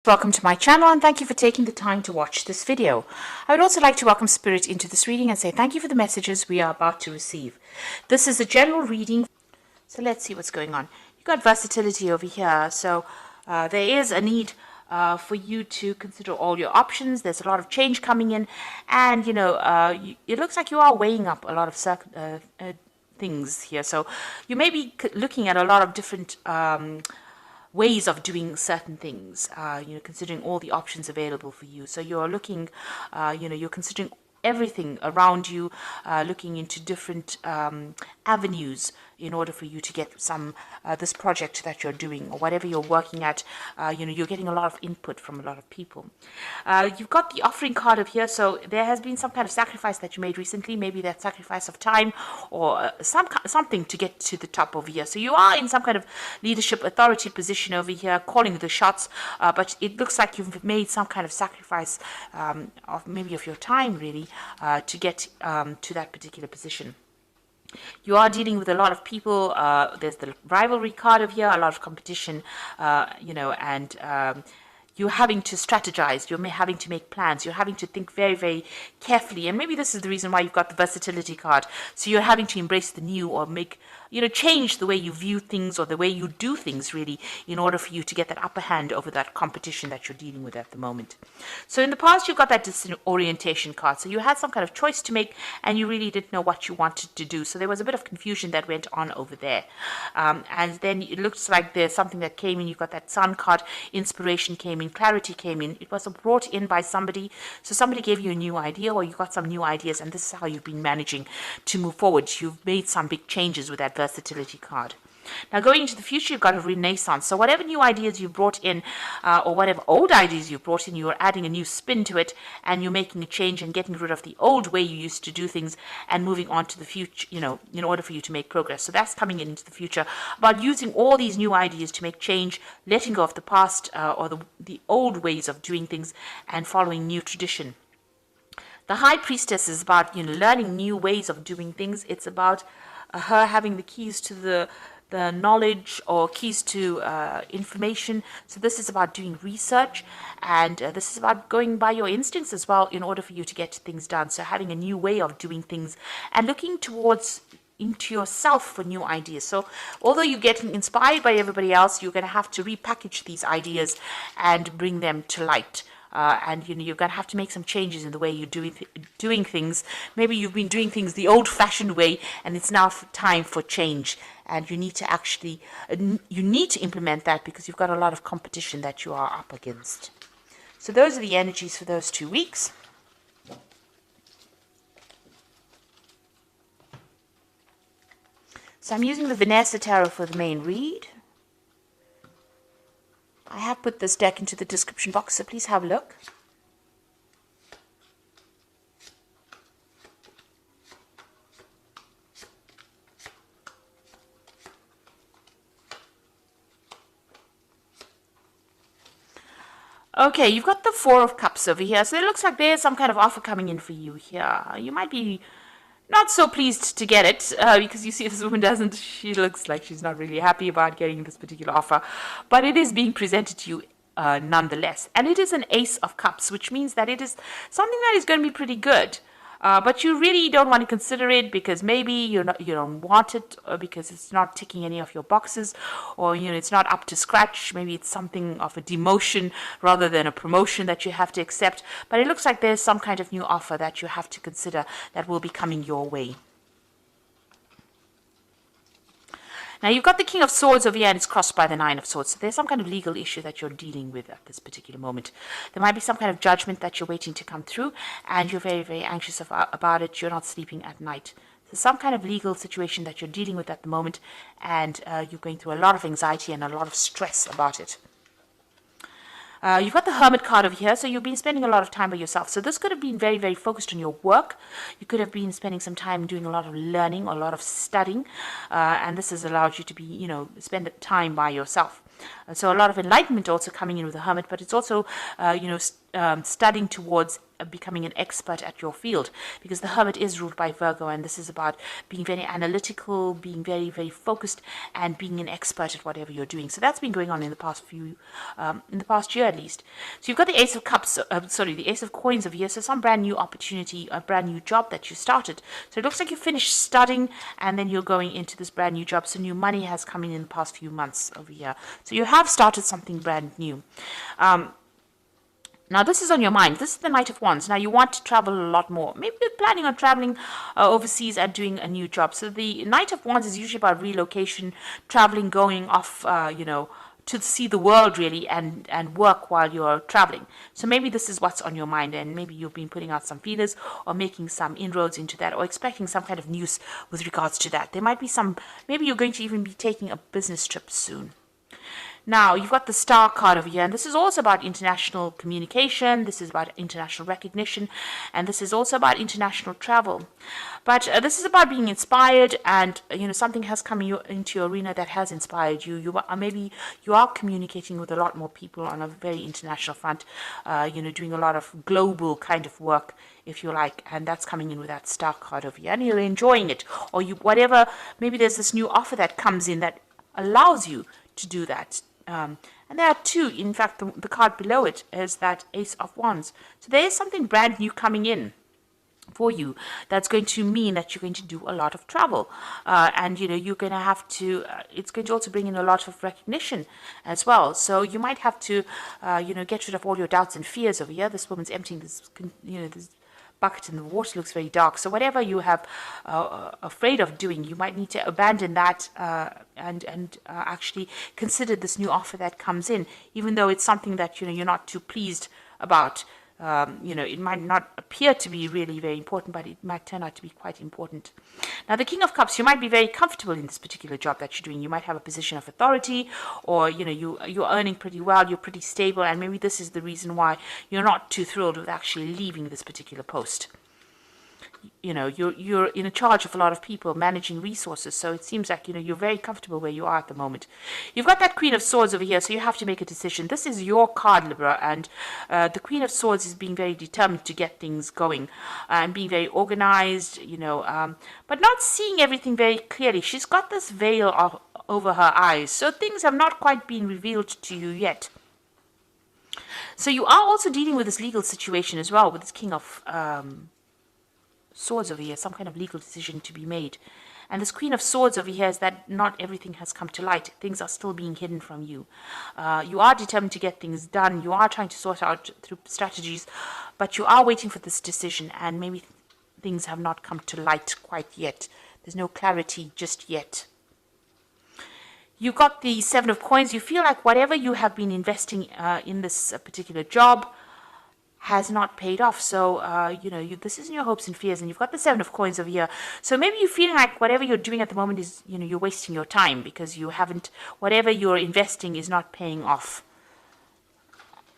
Welcome to my channel and thank you for taking the time to watch this video. I would also like to welcome Spirit into this reading and say thank you for the messages we are about to receive. This is a general reading, so let's see what's going on. You've got versatility over here, so there is a need for you to consider all your options. There's a lot of change coming in, and it looks like you are weighing up a lot of things here. So you may be looking at a lot of different ways of doing certain things, considering all the options available for you. So you're looking, you're considering everything around you, looking into different avenues in order for you to get some this project that you're doing or whatever you're working at. You're getting a lot of input from a lot of people. You've got the offering card of here, so there has been some kind of sacrifice that you made recently, maybe that sacrifice of time or something to get to the top over here. So you are in some kind of leadership authority position over here, calling the shots, but it looks like you've made some kind of sacrifice of your time really to get to that particular position. You are dealing with a lot of people. There's the rivalry card of here, a lot of competition, and you're having to strategize, you're having to make plans, you're having to think very, very carefully. And maybe this is the reason why you've got the versatility card. So you're having to embrace the new or change the way you view things or the way you do things really in order for you to get that upper hand over that competition that you're dealing with at the moment. So in the past, you've got that disorientation card. So you had some kind of choice to make and you really didn't know what you wanted to do. So there was a bit of confusion that went on over there. And then it looks like there's something that came in. You've got that sun card, inspiration came in, clarity came in. It was brought in by somebody. So somebody gave you a new idea or you got some new ideas and this is how you've been managing to move forward. You've made some big changes with that versatility card. Now going into the future, you've got a renaissance. So whatever new ideas you brought in or whatever old ideas you brought in, you're adding a new spin to it and you're making a change and getting rid of the old way you used to do things and moving on to the future, in order for you to make progress. So that's coming into the future about using all these new ideas to make change, letting go of the past or the old ways of doing things and following new tradition. The High Priestess is about learning new ways of doing things. It's about her having the keys to the knowledge or keys to information. So this is about doing research and this is about going by your instincts as well in order for you to get things done. So having a new way of doing things and looking into yourself for new ideas. So although you're getting inspired by everybody else, you're going to have to repackage these ideas and bring them to light. And you're going to have to make some changes in the way you're doing things. Maybe you've been doing things the old-fashioned way and it's now time for change. And you need to actually implement that because you've got a lot of competition that you are up against. So those are the energies for those 2 weeks. So I'm using the Vanessa Tarot for the main read. I have put this deck into the description box, so please have a look. Okay, you've got the Four of Cups over here, so it looks like there's some kind of offer coming in for you here. You might be not so pleased to get it because you see this woman she looks like she's not really happy about getting this particular offer, but it is being presented to you nonetheless. And it is an Ace of Cups, which means that it is something that is going to be pretty good. But you really don't want to consider it because maybe you don't want it or because it's not ticking any of your boxes or it's not up to scratch. Maybe it's something of a demotion rather than a promotion that you have to accept. But it looks like there's some kind of new offer that you have to consider that will be coming your way. Now, you've got the King of Swords over here and it's crossed by the Nine of Swords. So there's some kind of legal issue that you're dealing with at this particular moment. There might be some kind of judgment that you're waiting to come through and you're very, very anxious about it. You're not sleeping at night. So some kind of legal situation that you're dealing with at the moment and you're going through a lot of anxiety and a lot of stress about it. You've got the Hermit card over here, so you've been spending a lot of time by yourself. So this could have been very, very focused on your work. You could have been spending some time doing a lot of learning or a lot of studying, and this has allowed you to be, spend time by yourself. So a lot of enlightenment also coming in with the Hermit, but it's also, studying towards becoming an expert at your field, because the Hermit is ruled by Virgo, and this is about being very analytical, being very, very focused, and being an expert at whatever you're doing. So that's been going on in the past in the past year at least. So you've got the Ace of Cups, the Ace of Coins over here. So some brand new opportunity, a brand new job that you started. So it looks like you finished studying, and then you're going into this brand new job. So new money has come in the past few months over here. So you have started something brand new. Now, this is on your mind. This is the Knight of Wands. Now, you want to travel a lot more. Maybe you're planning on traveling overseas and doing a new job. So the Knight of Wands is usually about relocation, traveling, going off, to see the world, really, and work while you're traveling. So maybe this is what's on your mind, and maybe you've been putting out some feelers or making some inroads into that, or expecting some kind of news with regards to that. There might be maybe you're going to even be taking a business trip soon. Now, you've got the Star card over here, and this is also about international communication, this is about international recognition, and this is also about international travel. But this is about being inspired, and, something has come into your arena that has inspired you. Maybe you are communicating with a lot more people on a very international front, doing a lot of global kind of work, if you like, and that's coming in with that Star card over here, and you're enjoying it, or maybe there's this new offer that comes in that allows you to do that. And there are two, in fact, the card below it is that Ace of Wands. So there is something brand new coming in for you that's going to mean that you're going to do a lot of travel. And, you're going to have to, it's going to also bring in a lot of recognition as well. So you might have to, get rid of all your doubts and fears over here. This woman's emptying this, this bucket in the water looks very dark. So whatever you have afraid of doing, you might need to abandon that and actually consider this new offer that comes in, even though it's something that you're not too pleased about. It might not appear to be really very important, but it might turn out to be quite important. Now, the King of Cups, you might be very comfortable in this particular job that you're doing. You might have a position of authority, or, you're earning pretty well, you're pretty stable, and maybe this is the reason why you're not too thrilled with actually leaving this particular post. You're in charge of a lot of people, managing resources, so it seems like you're very comfortable where you are at the moment. You've got that Queen of Swords over here, so you have to make a decision. This is your card, Libra, and the Queen of Swords is being very determined to get things going and being very organized, but not seeing everything very clearly. She's got this veil over her eyes, so things have not quite been revealed to you yet. So you are also dealing with this legal situation as well, with this King of Swords over here, some kind of legal decision to be made. And this Queen of Swords over here is that not everything has come to light. Things are still being hidden from you. You are determined to get things done. You are trying to sort out through strategies, but you are waiting for this decision, and maybe things have not come to light quite yet. There's no clarity just yet. You got the Seven of Coins. You feel like whatever you have been investing in this particular job has not paid off. So, this isn't your hopes and fears, and you've got the Seven of Coins over here. So maybe you're feeling like whatever you're doing at the moment is, you're wasting your time because whatever you're investing is not paying off.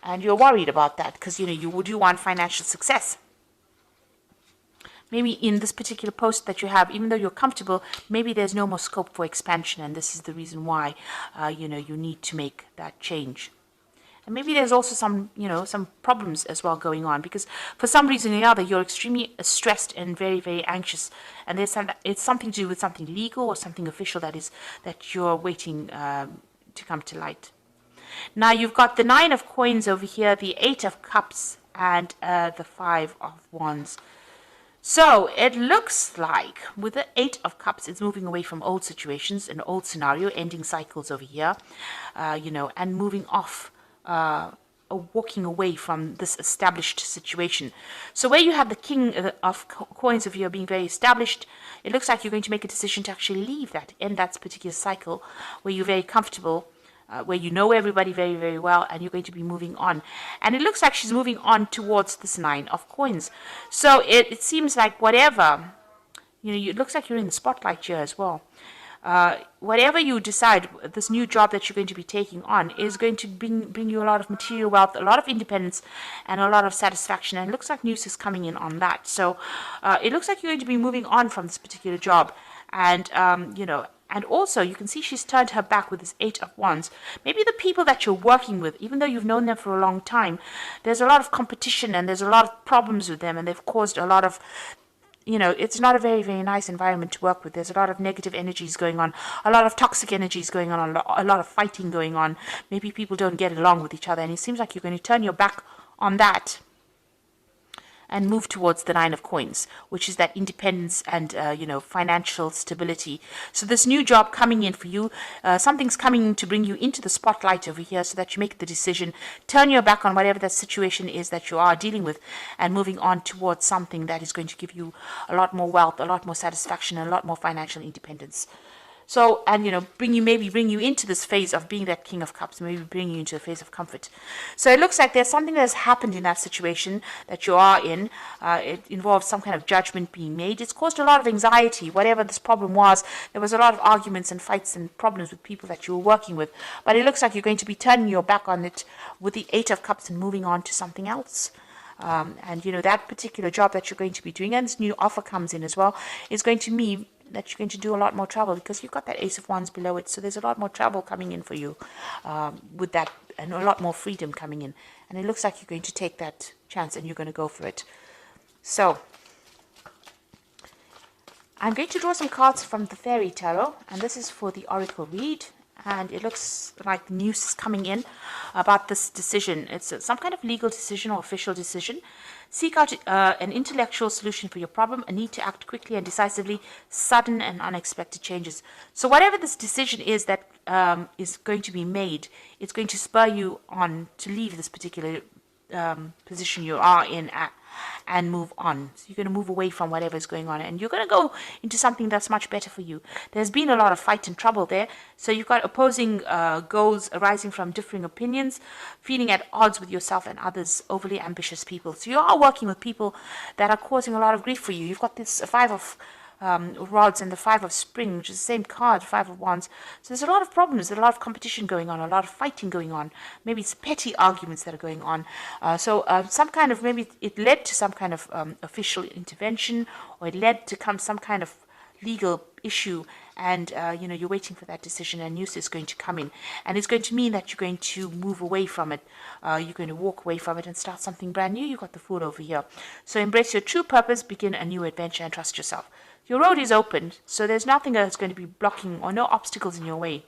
And you're worried about that because, you do want financial success. Maybe in this particular post that you have, even though you're comfortable, maybe there's no more scope for expansion, and this is the reason why, you need to make that change. And maybe there's also some problems as well going on, because for some reason or another, you're extremely stressed and very, very anxious. And it's something to do with something legal or something official that you're waiting to come to light. Now, you've got the Nine of Coins over here, the Eight of Cups, and the Five of Wands. So it looks like with the Eight of Cups, it's moving away from old situations, an old scenario, ending cycles over here, and moving off, walking away from this established situation. So where you have the King of Coins over here being very established, it looks like you're going to make a decision to actually leave that, end that particular cycle where you're very comfortable, where you know everybody very, very well, and you're going to be moving on. And it looks like she's moving on towards this Nine of Coins. So it seems like whatever, it looks like you're in the spotlight here as well. Whatever you decide, this new job that you're going to be taking on is going to bring you a lot of material wealth, a lot of independence, and a lot of satisfaction. And it looks like news is coming in on that. So it looks like you're going to be moving on from this particular job, and And also, you can see she's turned her back with this Eight of Wands. Maybe the people that you're working with, even though you've known them for a long time, there's a lot of competition and there's a lot of problems with them, and they've caused a lot of, it's not a very, very nice environment to work with. There's a lot of negative energies going on, a lot of toxic energies going on, a lot of fighting going on. Maybe people don't get along with each other, and it seems like you're going to turn your back on that and move towards the Nine of Coins, which is that independence and, financial stability. So this new job coming in for you, something's coming to bring you into the spotlight over here so that you make the decision, turn your back on whatever the situation is that you are dealing with, and moving on towards something that is going to give you a lot more wealth, a lot more satisfaction, and a lot more financial independence. So, and bring you into this phase of being that King of Cups, maybe bring you into a phase of comfort. So it looks like there's something that has happened in that situation that you are in. It involves some kind of judgment being made. It's caused a lot of anxiety, whatever this problem was. There was a lot of arguments and fights and problems with people that you were working with. But it looks like you're going to be turning your back on it with the Eight of Cups and moving on to something else. And that particular job that you're going to be doing, and this new offer comes in as well, is going to mean that you're going to do a lot more travel, because you've got that Ace of Wands below it. So there's a lot more travel coming in for you with that, and a lot more freedom coming in. And it looks like you're going to take that chance and you're going to go for it. So I'm going to draw some cards from the Fairy Tarot, and this is for the Oracle read. And it looks like news is coming in about this decision. It's some kind of legal decision or official decision. Seek out an intellectual solution for your problem, a need to act quickly and decisively, sudden and unexpected changes. So whatever this decision is that is going to be made, it's going to spur you on to leave this particular position you are in and move on. So you're going to move away from whatever is going on, and you're going to go into something that's much better for you. There's been a lot of fight and trouble there, so you've got opposing goals arising from differing opinions, feeling at odds with yourself and others, overly ambitious people. So you are working with people that are causing a lot of grief for you. You've got this Five of Rods and the Five of Spring, which is the same card, Five of Wands. So there's a lot of problems, there's a lot of competition going on, a lot of fighting going on. Maybe it's petty arguments that are going on. Some kind of, maybe it led to some kind of official intervention, or it led to some kind of legal issue, and you're waiting for that decision, and news is going to come in, and it's going to mean that you're going to move away from it. You're going to walk away from it and start something brand new. You've got the Fool over here. So embrace your true purpose, begin a new adventure, and trust yourself. Your road is open, so there's nothing that's going to be blocking, or no obstacles in your way.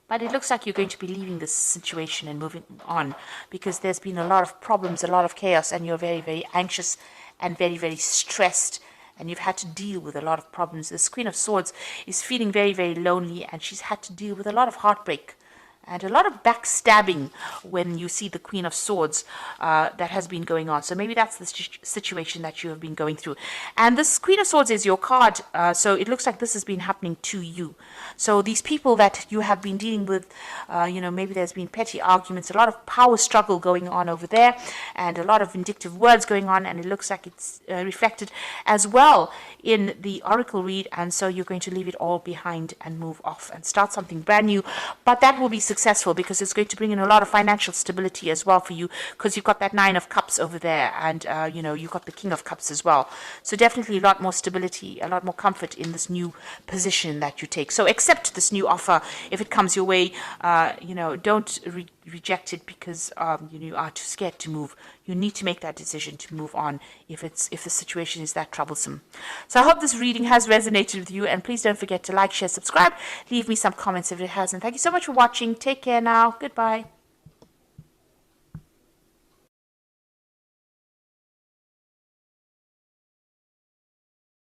But it looks like you're going to be leaving this situation and moving on, because there's been a lot of problems, a lot of chaos, and you're very, very anxious and very, very stressed, and you've had to deal with a lot of problems. This Queen of Swords is feeling very, very lonely, and she's had to deal with a lot of heartbreak and a lot of backstabbing when you see the Queen of Swords that has been going on. So maybe that's the situation that you have been going through. And this Queen of Swords is your card, so it looks like this has been happening to you. So these people that you have been dealing with, maybe there's been petty arguments, a lot of power struggle going on over there, and a lot of vindictive words going on, and it looks like it's reflected as well in the Oracle read. And so you're going to leave it all behind and move off and start something brand new. But that will be successful, because it's going to bring in a lot of financial stability as well for you, because you've got that Nine of Cups over there, and you've got the King of Cups as well. So definitely a lot more stability, a lot more comfort in this new position that you take. So accept this new offer if it comes your way. Don't reject it because you are too scared to move. You need to make that decision to move on if the situation is that troublesome. So I hope this reading has resonated with you, and please don't forget to like, share, subscribe, leave me some comments if it hasn't. Thank you so much for watching. Take care now. Goodbye.